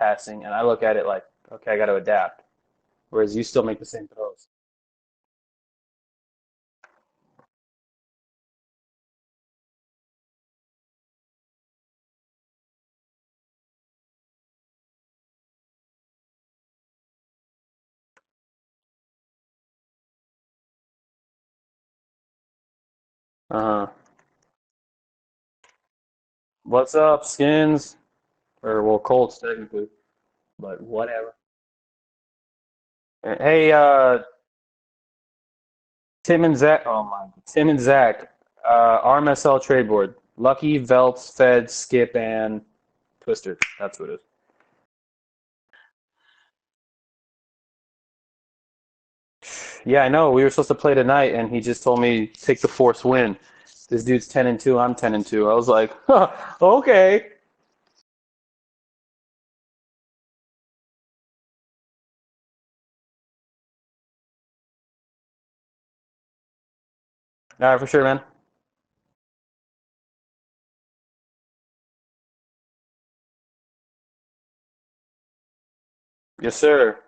passing, and I look at it like, okay, I got to adapt. Whereas you still make the same throws. Uh-huh. What's up, Skins? Or well, Colts technically, but whatever. Hey, Tim and Zach. Oh my, Tim and Zach. RMSL trade board. Lucky, Velts, Fed, Skip, and Twister. That's what it is. Yeah, I know. We were supposed to play tonight, and he just told me take the force win. This dude's 10-2. I'm 10-2. I was like, huh, okay. All right, for sure, man. Yes, sir.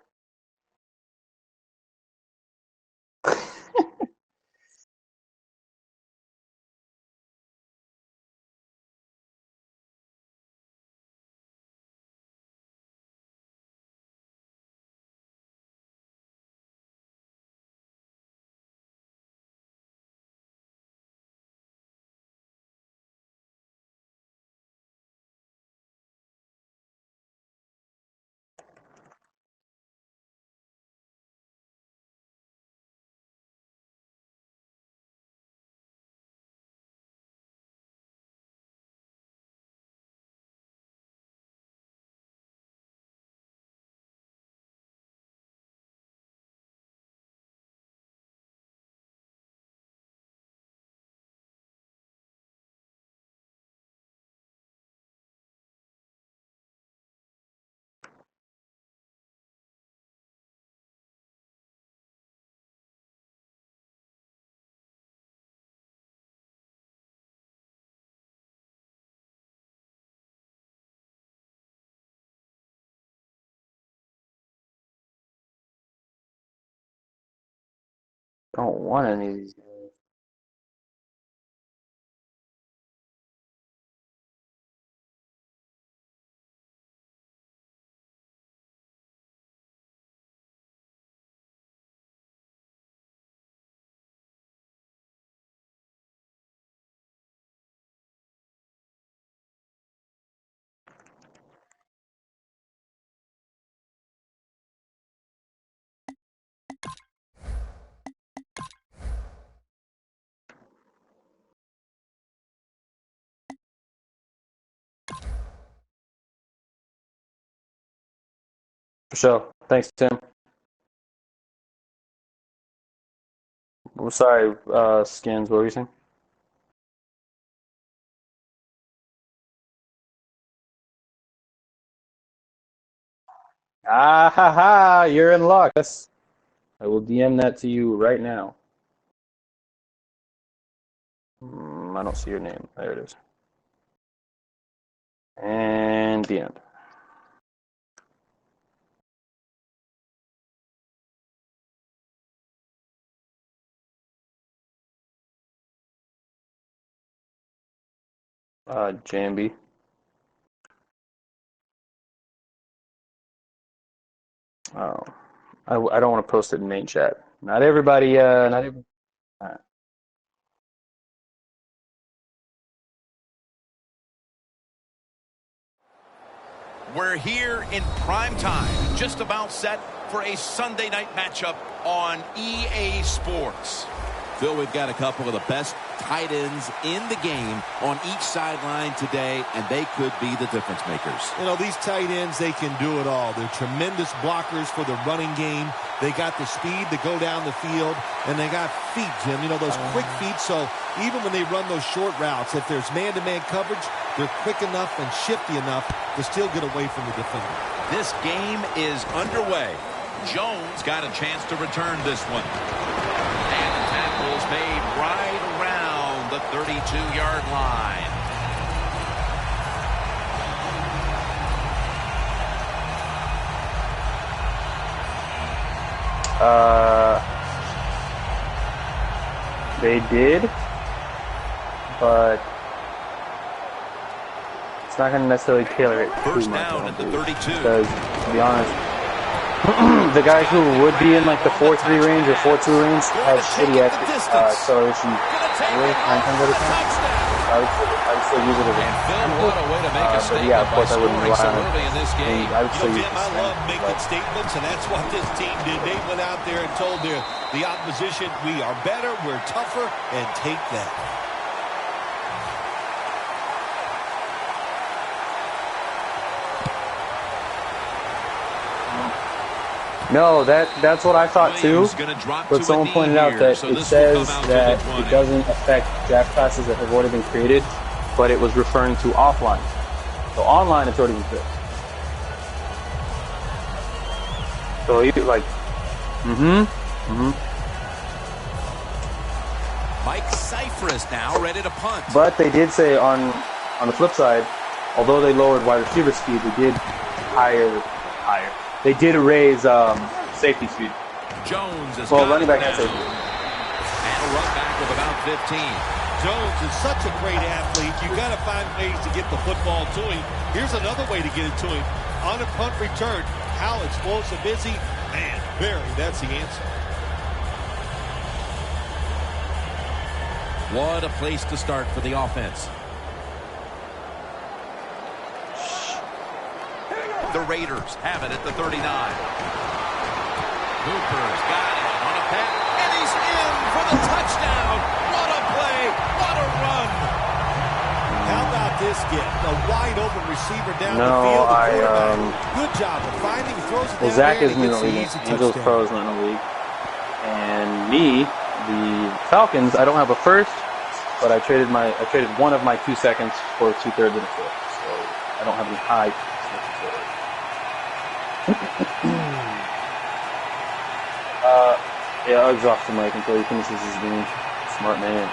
Don't want any of these guys. For sure. Thanks, Tim. I'm sorry, Skins. What were you saying? Ah ha ha! You're in luck. Yes. I will DM that to you right now. I don't see your name. There it is. And the end. JMB. Oh, I don't want to post it in main chat. Not everybody. Not every. Uh, We're here in prime time, just about set for a Sunday night matchup on EA Sports. Phil, we've got a couple of the best tight ends in the game on each sideline today, and they could be the difference makers. You know, these tight ends, they can do it all. They're tremendous blockers for the running game. They got the speed to go down the field, and they got feet, Jim. You know, those quick feet, so even when they run those short routes, if there's man-to-man coverage, they're quick enough and shifty enough to still get away from the defender. This game is underway. Jones got a chance to return this one. And the tackle's made right around the 32-yard line. They did, but it's not going to necessarily tailor it too First much. down at the 32. Because, to be honest, the guys who would be in like the 4.3 range or 4.2 range have shitty acceleration 9 times out of 10. I would still use it as a but yeah, of course I wouldn't rely on it. I would still use it. I love making statements, and that's what this team did. They went out there and told the opposition, we are better, we're tougher, and take that. No, that's what I thought too. But someone pointed out that it says that it doesn't affect draft classes that have already been created, but it was referring to offline. So online, it's already been fixed. So you like, Mike Cyphers now ready to punt. But they did say on the flip side, although they lowered wide receiver speed, they did They did raise safety speed. Jones is running back and safety. And a run back of about 15. Jones is such a great athlete. You got to find ways to get the football to him. Here's another way to get it to him. On a punt return, how explosive is he? Man, Barry, that's the answer. What a place to start for the offense. The Raiders have it at the 39. Cooper's got it on a pass, and he's in for the touchdown. What a play. What a run. How about this get? A wide open receiver down No, the field. Good job of finding, throws it down Zach there, isn't in the league. Angels Pro is not in the league. And me, the Falcons, I don't have a first, but I traded one of my 2 seconds for 2/3 and a fifth. So I don't have any high. Yeah, Uggs off the mic until he finishes his game. Smart man.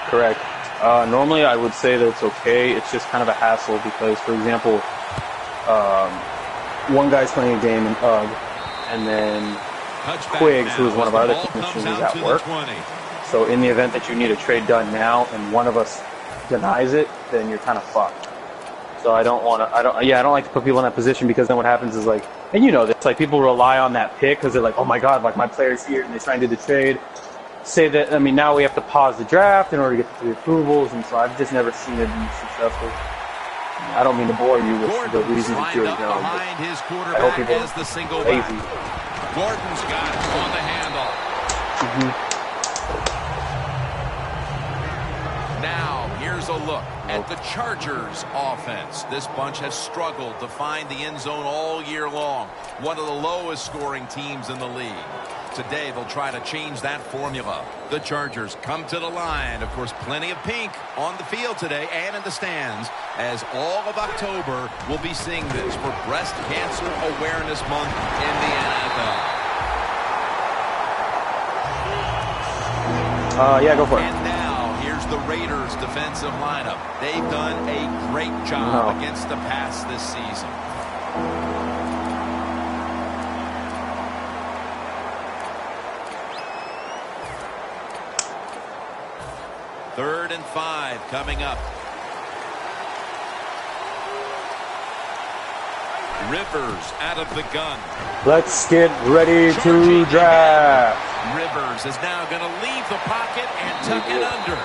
Correct. Normally I would say that it's okay. It's just kind of a hassle because, for example, one guy's playing a game in Ugg, and then Quiggs, who is one of our other technicians, is at work. So in the event that you need a trade done now and one of us denies it, then you're kind of fucked. So I don't like to put people in that position because then what happens is like, and you know this, like people rely on that pick because they're like, oh my god, like my player's here and they try and do the trade. Say that, I mean, now we have to pause the draft in order to get the approvals, and so I've just never seen it be successful. I don't mean to bore you with the reasons that you already know, but I hope people are lazy. Gordon's got it on the handoff. Now, here's a look at the Chargers offense. This bunch has struggled to find the end zone all year long. One of the lowest scoring teams in the league. Today, they'll try to change that formula. The Chargers come to the line. Of course, plenty of pink on the field today and in the stands, as all of October will be seeing this for Breast Cancer Awareness Month in the NFL. Yeah, go for it. And now, here's the Raiders' defensive lineup. They've done a great job against the pass this season. Third and 5 coming up. Rivers out of the gun. Let's get ready to draft. Rivers is now going to leave the pocket and tuck it under.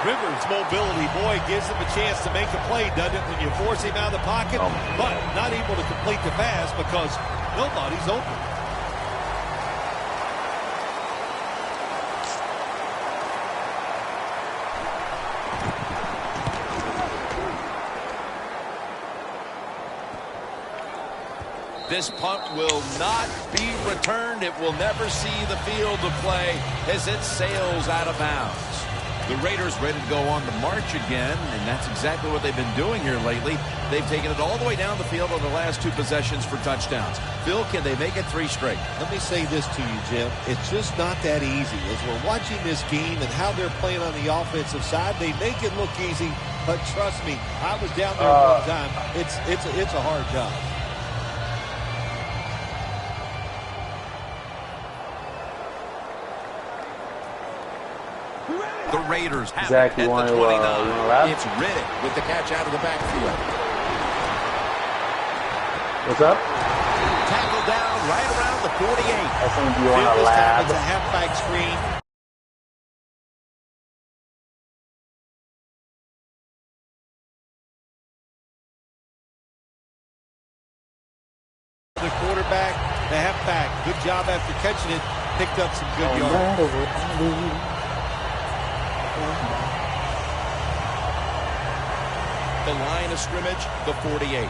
Rivers' mobility, boy, gives him a chance to make a play, doesn't it, when you force him out of the pocket, but not able to complete the pass because nobody's open. This punt will not be returned. It will never see the field of play as it sails out of bounds. The Raiders ready to go on the march again, and that's exactly what they've been doing here lately. They've taken it all the way down the field on the last 2 possessions for touchdowns. Phil, can they make it 3 straight? Let me say this to you, Jim. It's just not that easy. As we're watching this game and how they're playing on the offensive side, they make it look easy, but trust me, I was down there one time. It's a hard job. The Raiders have Zach, it you at the want 29. It's Riddick with the catch out of the backfield. What's up? Tackled down right around the 48. I think you want to lab. It's a halfback screen. The quarterback, the halfback. Good job after catching it. Picked up some good yards. The line of scrimmage, the 48.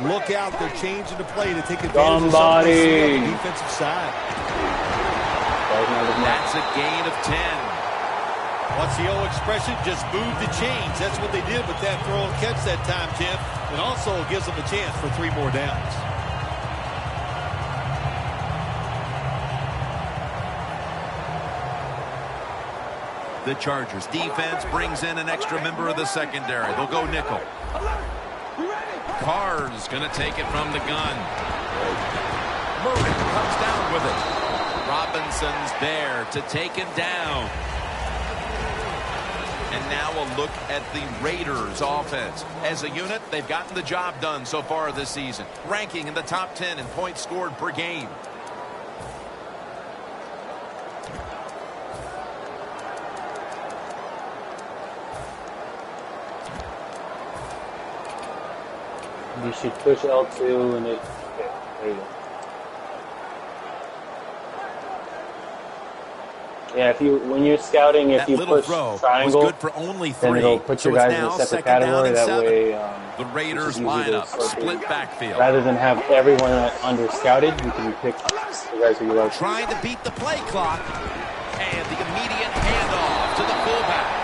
Look out, they're changing the play to take advantage of somebody on the defensive side. That's a gain of 10. What's the old expression? Just move the chains. That's what they did with that throw and catch that time, Jim. It also gives them a chance for 3 more downs. The Chargers defense brings in an extra member of the secondary. They'll go nickel. Carr's going to take it from the gun. Murray comes down with it. Robinson's there to take him down. And now a look at the Raiders offense. As a unit, they've gotten the job done so far this season, ranking in the top 10 in points scored per game. You should push L2 and it. Okay, there you go. Yeah, when you're scouting, if you push triangle, good for only 3. then it'll put your guys in a separate category. That way, the Raiders lineup split backfield. Rather than have everyone under scouted, you can pick the guys who you like. Trying to beat the play clock, and the immediate handoff to the fullback.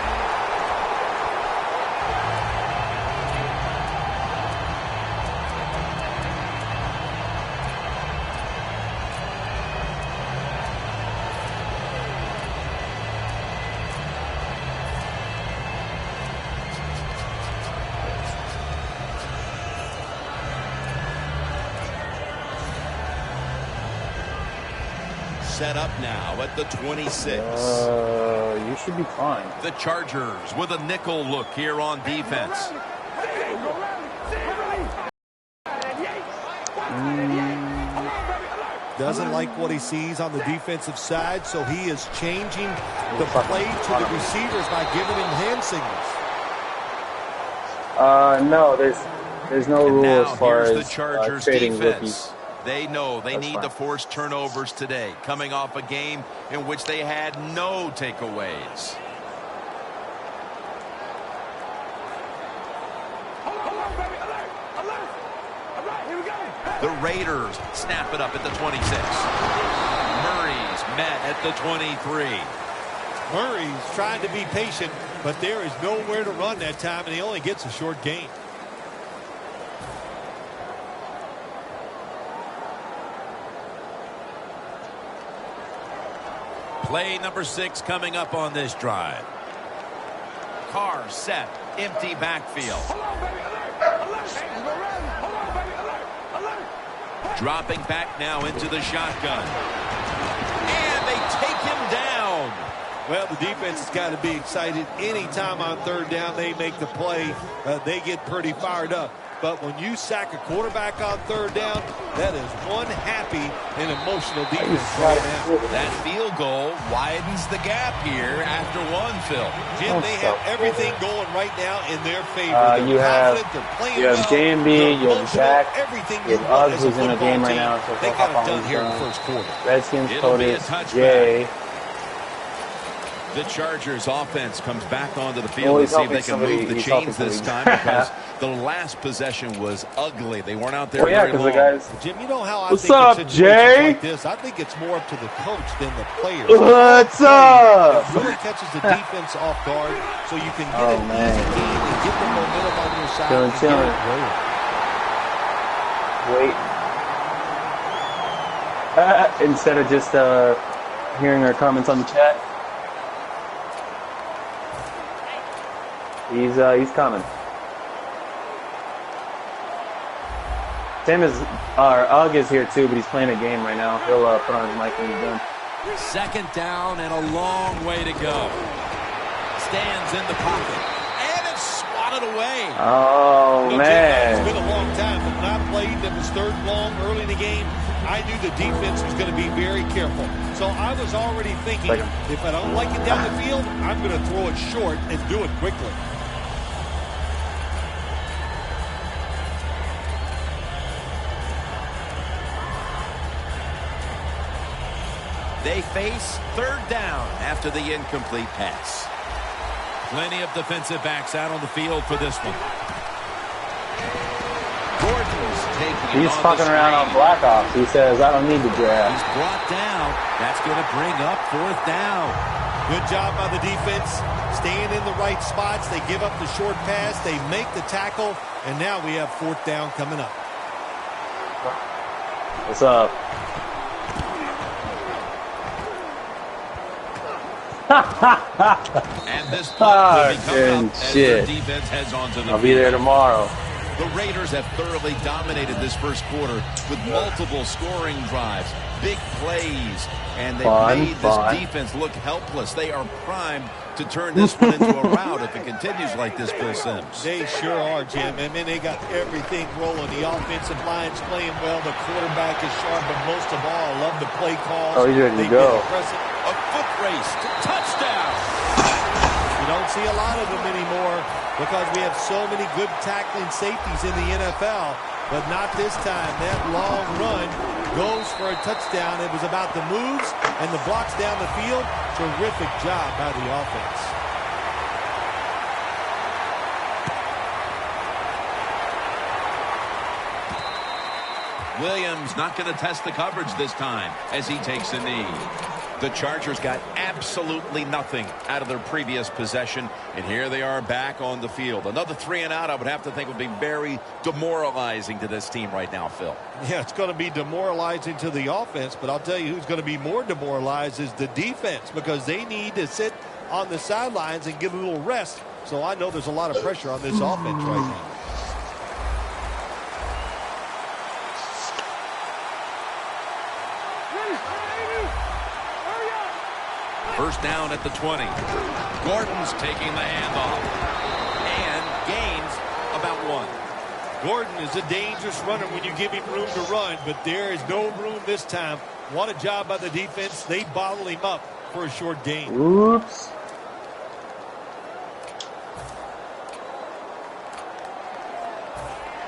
Set up now at the 26. You should be fine. The Chargers with a nickel look here on defense. Doesn't like what he sees on the defensive side, so he is changing the play to the receivers by giving him hand signals. No, there's no rule as far as the Chargers trading defense. rookies. They know they need to force turnovers today, coming off a game in which they had no takeaways. The Raiders snap it up at the 26. Murray's met at the 23. Murray's trying to be patient, but there is nowhere to run that time, and he only gets a short gain. Play number 6 coming up on this drive. Carr set, empty backfield. Dropping back now into the shotgun. And they take him down. Well, the defense has got to be excited. Anytime on 3rd down they make the play, they get pretty fired up. But when you sack a quarterback on 3rd down, that is one happy and emotional defense right now. That field goal widens the gap here after 1, Phil. Jim, they have everything going right now in their favor. You have JMB, you have Jack, everything you have Uggs who's in the game right now. So they got it done here in the 1st quarter. Redskins, Codis, Jay. The Chargers offense comes back onto the field and see if they can move the chains this time because the last possession was ugly. They weren't out there very long. Guys... Jim, you know how I What's think up, Jay? Like this, I think it's more up to the coach than the players. What's up? It really catches the defense off guard, so you can get an easy game and get the momentum on your side. Chilling. Wait. Instead of just hearing our comments on the chat. He's coming. Same as our Ugg is here too, but he's playing a game right now. He'll put on his mic when he's done. Second down and a long way to go. Stands in the pocket and it's swatted away. Oh man! It's been a long time, but when I played, it was third long early in the game. I knew the defense was going to be very careful. So I was already thinking, if I don't like it down the field, I'm going to throw it short and do it quickly. They face third down after the incomplete pass. Plenty of defensive backs out on the field for this one. Gordon's taking He's fucking around on Black Ops. He says, I don't need the draft. He's brought down. That's going to bring up fourth down. Good job by the defense. Staying in the right spots. They give up the short pass. They make the tackle. And now we have fourth down coming up. What's up? And this play will be coming up as their defense heads on to the field. I'll be there tomorrow. The Raiders have thoroughly dominated this first quarter with multiple scoring drives, big plays, and they've made this defense look helpless. They are primed to turn this one into a rout if it continues like this, Bill Sims. They sure are, Jim. I mean, they got everything rolling. The offensive line's playing well. The quarterback is sharp, but most of all, I love the play calls. Oh, he's ready to go. A foot race to touchdown. You don't see a lot of them anymore because we have so many good tackling safeties in the NFL, but not this time. That long run goes for a touchdown. It was about the moves and the blocks down the field. Terrific job by the offense. Williams not going to test the coverage this time as he takes a knee. The Chargers got absolutely nothing out of their previous possession, and here they are back on the field. Another 3 and out, I would have to think, would be very demoralizing to this team right now, Phil. Yeah, it's going to be demoralizing to the offense, but I'll tell you who's going to be more demoralized is the defense because they need to sit on the sidelines and get a little rest. So I know there's a lot of pressure on this offense right now. First down at the 20. Gordon's taking the handoff and gains about 1. Gordon is a dangerous runner when you give him room to run, but there is no room this time. What a job by the defense. They bottle him up for a short gain. Oops.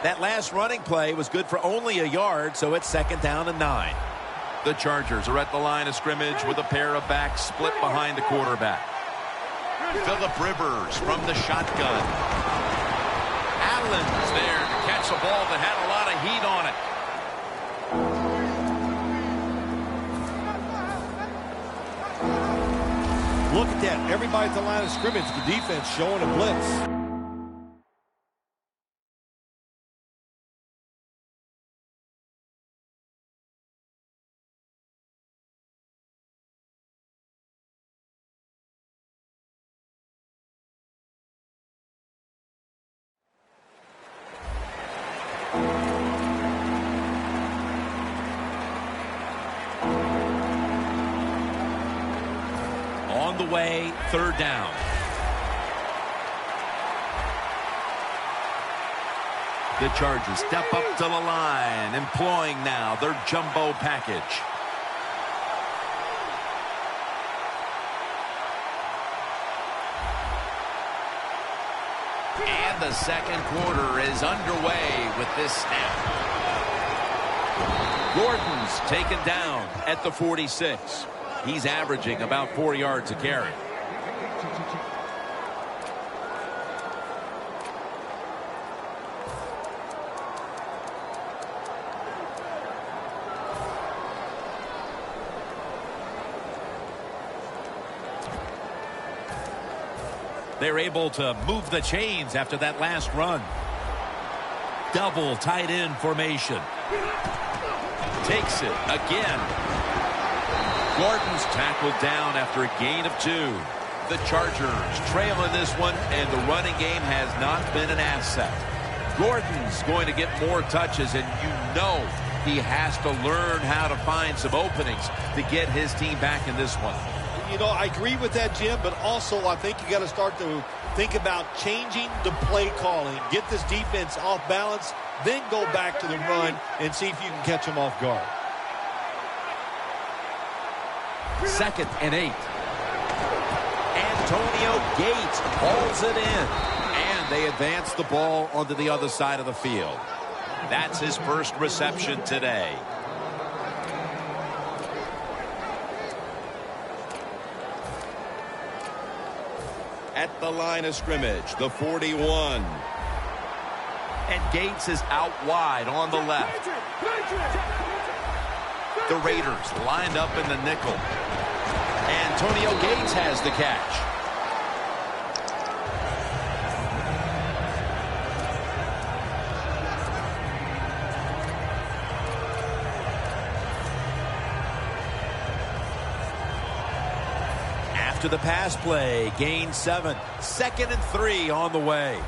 That last running play was good for only a yard, so it's second down and 9. The Chargers are at the line of scrimmage with a pair of backs split behind the quarterback. Phillip Rivers from the shotgun. Allen's there to catch a ball that had a lot of heat on it. Look at that. Everybody at the line of scrimmage. The defense showing a blitz. On the way, third down. The Chargers step up to the line, employing now their jumbo package. And the second quarter is underway with this snap. Gordon's taken down at the 46. He's averaging about 4 yards a carry. They're able to move the chains after that last run. Double tight end formation. Takes it again. Gordon's tackled down after a gain of 2. The Chargers trail in this one, and the running game has not been an asset. Gordon's going to get more touches, and you know he has to learn how to find some openings to get his team back in this one. You know, I agree with that, Jim, but also I think you got to start to think about changing the play calling. Get this defense off balance, then go back to the run and see if you can catch them off guard. 2nd and 8. Antonio Gates hauls it in, and they advance the ball onto the other side of the field. That's his first reception today. At the line of scrimmage, the 41. And Gates is out wide on the left. The Raiders lined up in the nickel. Antonio Gates has the catch. After the pass play, gain 7. 2nd and 3 on the way.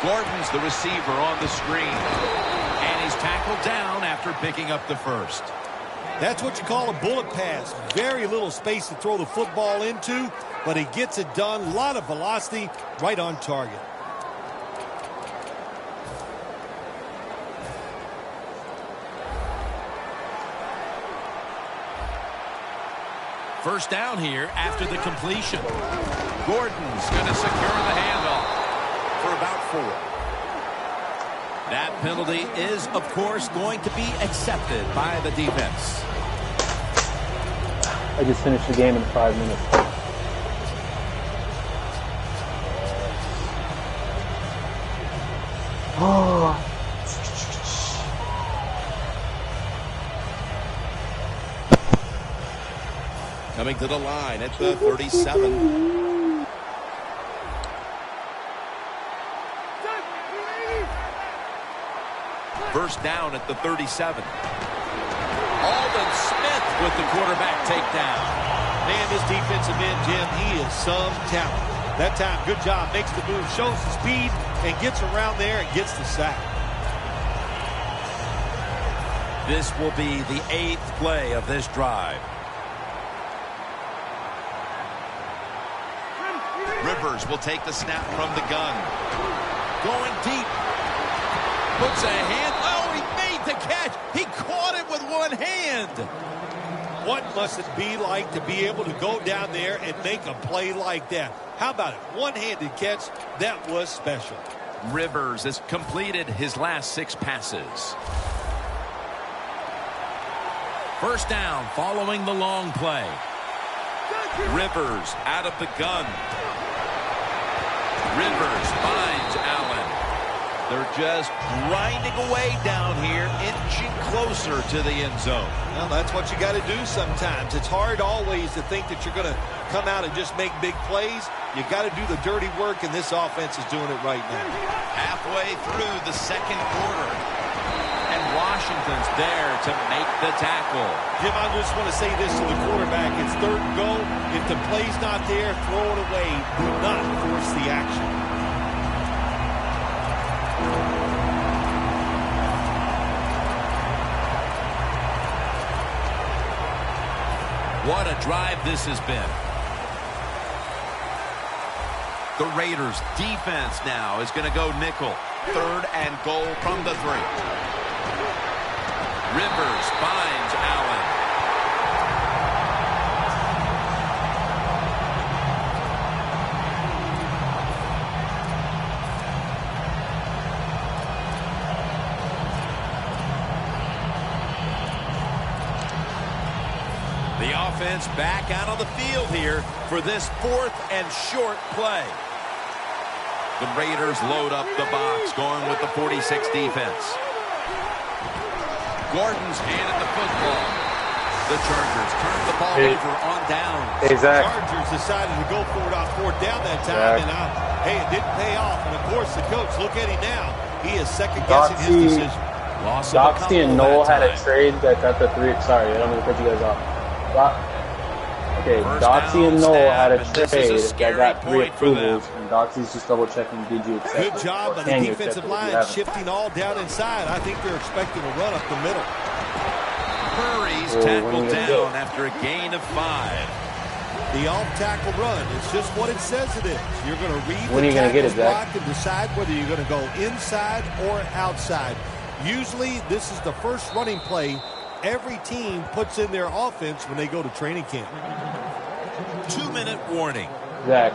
Gordon's the receiver on the screen. And he's tackled down after picking up the first. That's what you call a bullet pass. Very little space to throw the football into, but he gets it done. A lot of velocity, right on target. First down here after the completion. Gordon's going to secure the handoff for about 4. That penalty is, of course, going to be accepted by the defense. I just finished the game in 5 minutes. Oh. Coming to the line at the 37. First down at the 37. Alden Smith with the quarterback takedown. Man, this defensive end, Jim, he is some talent. That time, good job, makes the move, shows the speed, and gets around there and gets the sack. This will be the 8th play of this drive. Rivers will take the snap from the gun. Going deep. Puts a hand. Oh, he made the catch. He caught it with one hand. What must it be like to be able to go down there and make a play like that? How about it? One-handed catch. That was special. Rivers has completed his last 6 passes. First down following the long play. Rivers out of the gun. Rivers finds Allen. They're just grinding away down here, inching closer to the end zone. Well, that's what you got to do sometimes. It's hard always to think that you're going to come out and just make big plays. You got to do the dirty work, and this offense is doing it right now. Halfway through the 2nd quarter. And Washington's there to make the tackle. Jim, I just want to say this to the quarterback. It's 3rd and goal. If the play's not there, throw it away. Do not force the action. What a drive this has been. The Raiders defense now is going to go nickel. 3rd and goal from the 3. Rivers finds Allen. The offense back out on the field here for this 4th and short play. The Raiders load up the box, going with the 46 defense. Gordon's handed the football. The Chargers turn the ball over on downs. Hey, Zach. Chargers decided to go for it on 4th down that time. Zach. And hey, it didn't pay off. And, of course, the coach, look at him now. He is second-guessing his decision. Doxy and Noel had a trade that got the 3. Sorry, I don't mean to cut you guys off. Okay, Doxy and Noel had a trade that got 3 approvals, and Doxy's just double-checking, did you accept it? Good job by the defensive line shifting all down inside. I think they're expecting a run up the middle. Murray's tackled down after a gain of 5. The off-tackle run, it's just what it says it is. You're going to read when the tackle block and decide whether you're going to go inside or outside. Usually, this is the first running play every team puts in their offense when they go to training camp. 2-minute warning. Zach.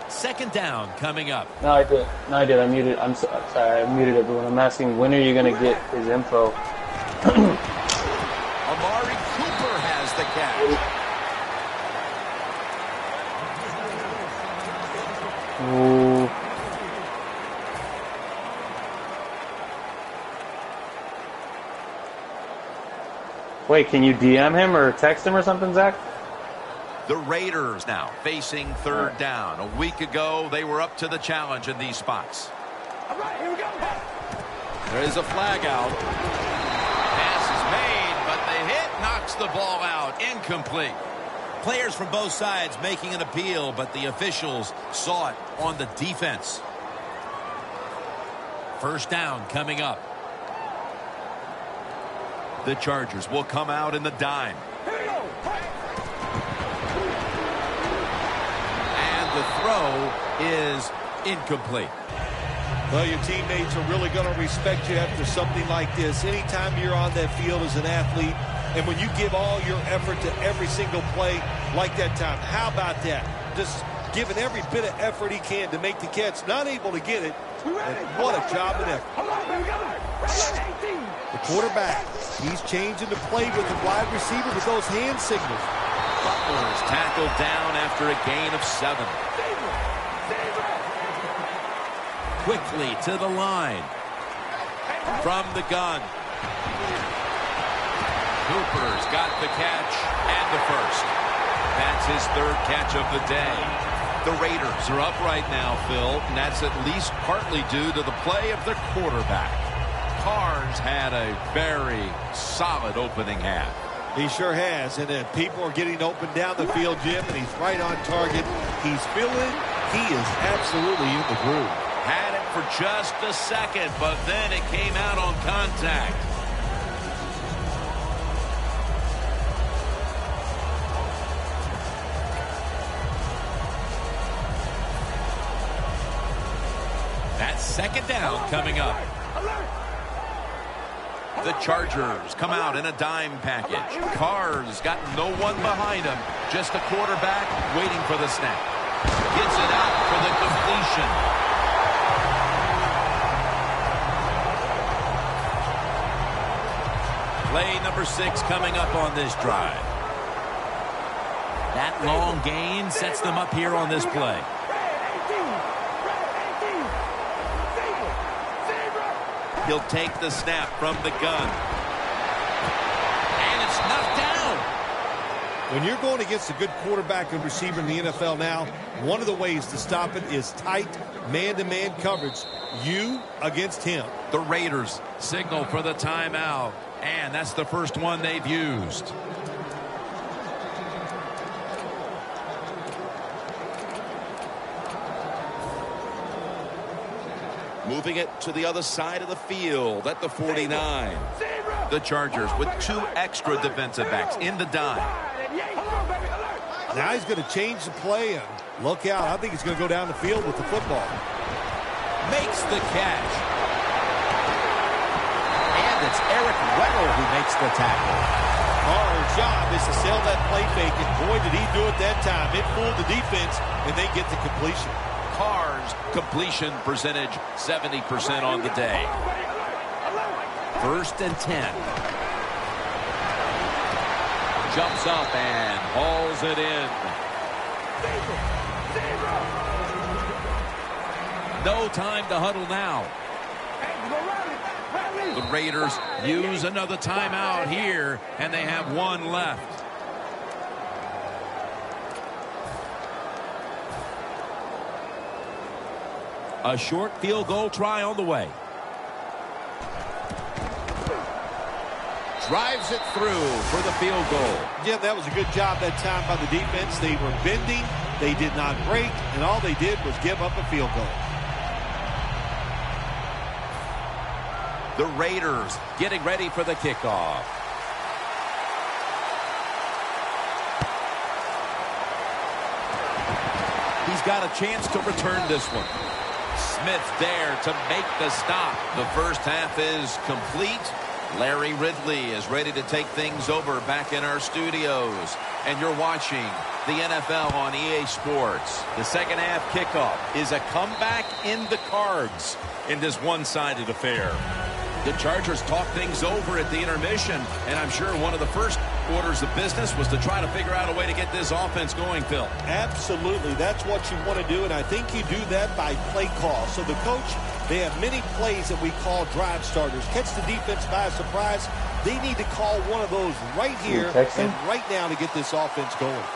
Second down coming up. No, I did. I muted. I'm sorry. I muted everyone. I'm asking, when are you going to get his info? Amari Cooper has the catch. Ooh. Wait, can you DM him or text him or something, Zach? The Raiders now facing 3rd down. A week ago, they were up to the challenge in these spots. All right, here we go. There is a flag out. Pass is made, but the hit knocks the ball out. Incomplete. Players from both sides making an appeal, but the officials saw it on the defense. 1st down coming up. The Chargers will come out in the dime. The throw is incomplete. Well, your teammates are really going to respect you after something like this. Anytime you're on that field as an athlete, and when you give all your effort to every single play like that time, how about that? Just giving every bit of effort he can to make the catch. Not able to get it, but what a job and effort. The quarterback, he's changing the play with the wide receiver with those hand signals. Butler's tackled down after a gain of 7. Quickly to the line. From the gun. Cooper's got the catch and the first. That's his 3rd catch of the day. The Raiders are up right now, Phil, and that's at least partly due to the play of their quarterback. Carr's had a very solid opening half. He sure has, and people are getting open down the field, Jim, and he's right on target. He's feeling he is absolutely in the groove. Had it for just a second, but then it came out on contact. That's 2nd down coming up. The Chargers come out in a dime package. Carr's got no one behind him. Just a quarterback waiting for the snap. Gets it out for the completion. Play number 6 coming up on this drive. That long gain sets them up here on this play. He'll take the snap from the gun. And it's knocked down. When you're going against a good quarterback and receiver in the NFL now, one of the ways to stop it is tight man-to-man coverage. You against him. The Raiders signal for the timeout. And that's the first one they've used. Moving it to the other side of the field at the 49. The Chargers with 2 extra defensive backs in the dime. Now he's going to change the play, and look out. I think he's going to go down the field with the football. Makes the catch. And it's Eric Weddle who makes the tackle. Our job is to sell that play fake, and boy, did he do it that time. It fooled the defense, and they get the completion. Carr's completion percentage 70% on the day. 1st and 10. Jumps up and hauls it in. No time to huddle now. The Raiders use another timeout here, and they have one left. A short field goal try on the way. Drives it through for the field goal. Yeah, that was a good job that time by the defense. They were bending, they did not break, and all they did was give up a field goal. The Raiders getting ready for the kickoff. He's got a chance to return this one. Smith there to make the stop. The first half is complete. Larry Ridley is ready to take things over back in our studios. And you're watching the NFL on EA Sports. The second half kickoff is a comeback in the cards in this one-sided affair. The Chargers talk things over at the intermission, and I'm sure one of the first orders of business was to try to figure out a way to get this offense going, Phil. Absolutely. That's what you want to do, and I think you do that by play call. So the coach, they have many plays that we call drive starters. Catch the defense by surprise. They need to call one of those right here and right now to get this offense going.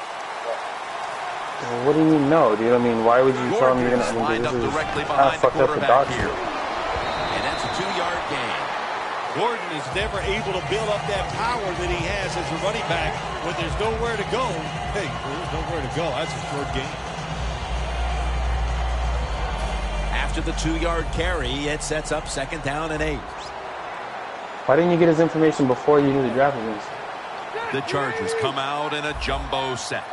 What do you mean no? Do you know what I mean? Why would you tell them you're going to line up directly behind the quarterback here? And that's a 2-yard gain. Gordon is never able to build up that power that he has as a running back when there's nowhere to go. Hey, there's nowhere to go. That's a short gain. After the 2-yard carry, it sets up 2nd down and 8. Why didn't you get his information before you knew the draft was? The Chargers come out in a jumbo set.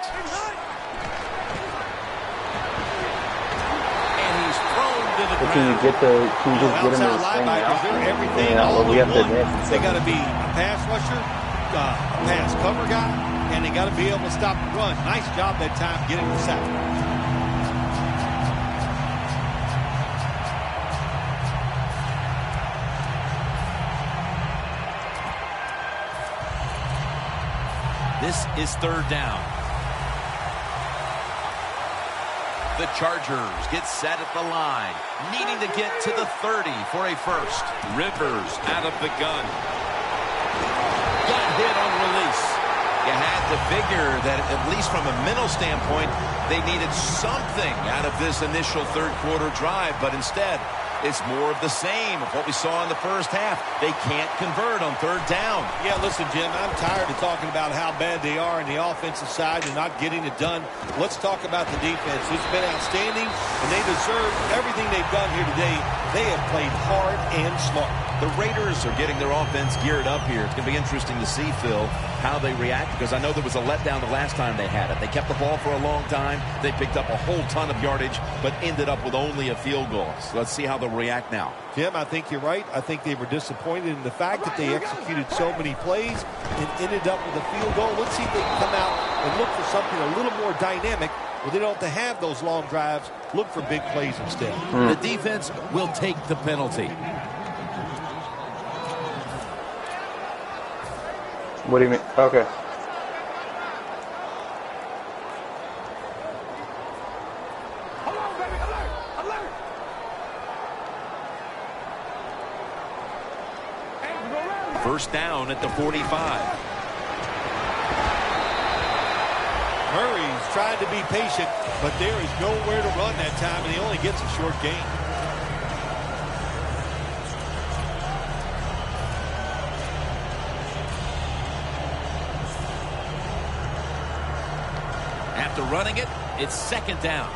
And he's thrown to the ground. Can you just get him to this thing now? Everything all we have to they got to be a pass rusher, a pass cover guy, and they got to be able to stop the run. Nice job that time getting the sack. This is 3rd down. The Chargers get set at the line, needing to get to the 30 for a first. Rivers out of the gun. Got hit on release. You had to figure that at least from a mental standpoint, they needed something out of this initial third quarter drive, but instead, it's more of the same of what we saw in the first half. They can't convert on 3rd down. Yeah, listen, Jim, I'm tired of talking about how bad they are on the offensive side and not getting it done. Let's talk about the defense. It's been outstanding, and they deserve everything they've done here today. They have played hard and smart. The Raiders are getting their offense geared up here. It's going to be interesting to see, Phil, how they react, because I know there was a letdown the last time they had it. They kept the ball for a long time. They picked up a whole ton of yardage, but ended up with only a field goal. So let's see how they'll react now. Jim, I think you're right. I think they were disappointed in the fact that they executed so many plays and ended up with a field goal. Let's see if they can come out and look for something a little more dynamic where they don't have to have those long drives. Look for big plays instead. The defense will take the penalty. What do you mean? Okay. First down at the 45. Murray's trying to be patient, but there is nowhere to run that time, and he only gets a short gain. After running it, it's 2nd down.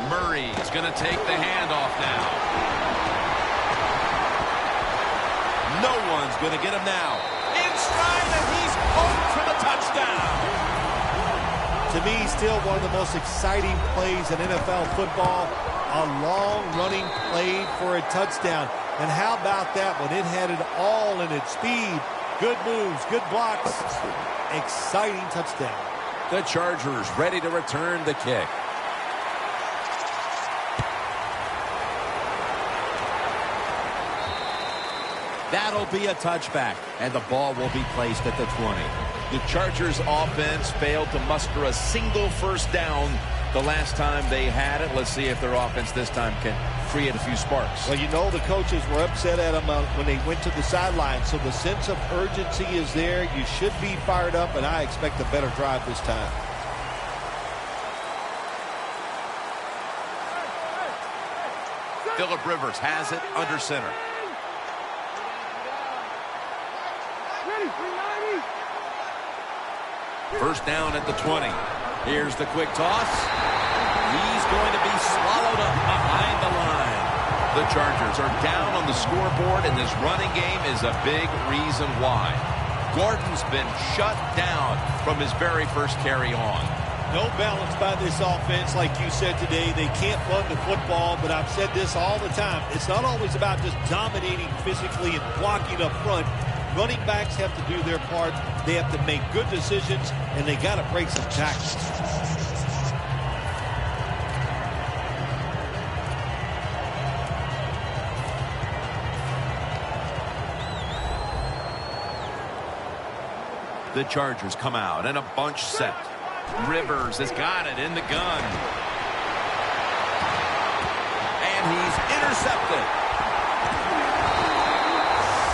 Murray's going to take the handoff now. No one's going to get him now. In stride, and he's home for the touchdown. To me, still one of the most exciting plays in NFL football. A long running play for a touchdown. And how about that when it had it all in its speed? Good moves, good blocks. Exciting touchdown. The Chargers ready to return the kick. That'll be a touchback, and the ball will be placed at the 20. The Chargers offense failed to muster a single first down the last time they had it. Let's see if their offense this time can create a few sparks. Well, you know the coaches were upset at them when they went to the sideline, so the sense of urgency is there. You should be fired up, and I expect a better drive this time. Phillip Rivers has it under center. First down at the 20. Here's the quick toss. He's going to be swallowed up behind the line. The Chargers are down on the scoreboard, and this running game is a big reason why. Gordon's been shut down from his very first carry on. No balance by this offense, like you said today. They can't run the football, but I've said this all the time. It's not always about just dominating physically and blocking up front. Running backs have to do their part. They have to make good decisions, and they got to break some tackles. The Chargers come out in a bunch set. Rivers has got it in the gun. And he's intercepted.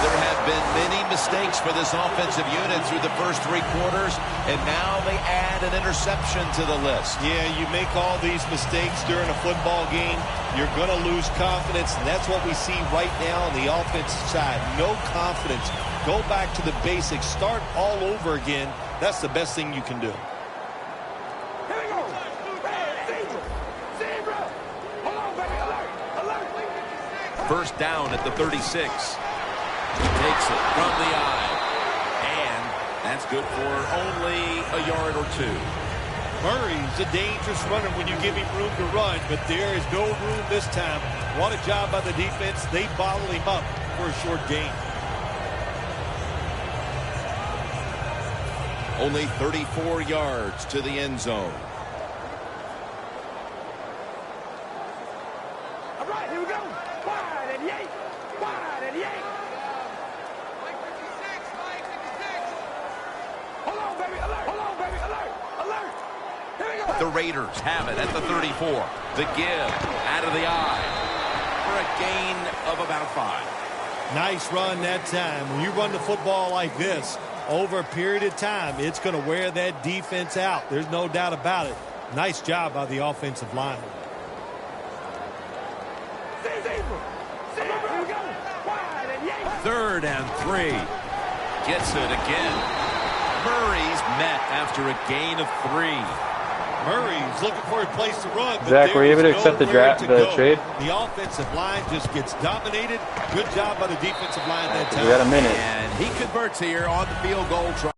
There have been many mistakes for this offensive unit through the first 3 quarters, and now they add an interception to the list. Yeah, you make all these mistakes during a football game, you're going to lose confidence, and that's what we see right now on the offensive side. No confidence. Go back to the basics. Start all over again. That's the best thing you can do. Here we go. Zebra. Hold on, baby. Alert. First down at the 36. He takes it from the eye. And that's good for only a yard or 2. Murray's a dangerous runner when you give him room to run, but there is no room this time. What a job by the defense. They bottled him up for a short gain. Only 34 yards to the end zone. All right, here we go. Wide and yank. Wide and yank. Mike 56. Hold on, baby. Alert. Hold on, baby. Alert. Here we go. The Raiders have it at the 34. The give out of the eye for a gain of about 5. Nice run that time. When you run the football like this, over a period of time, it's going to wear that defense out. There's no doubt about it. Nice job by the offensive line. Third and 3. Gets it again. Murray's met after a gain of 3. Murray's looking for a place to run. Zach, were you able to accept the trade? The offensive line just gets dominated. Good job by the defensive line that time. We got a minute. And he converts here on the field goal try.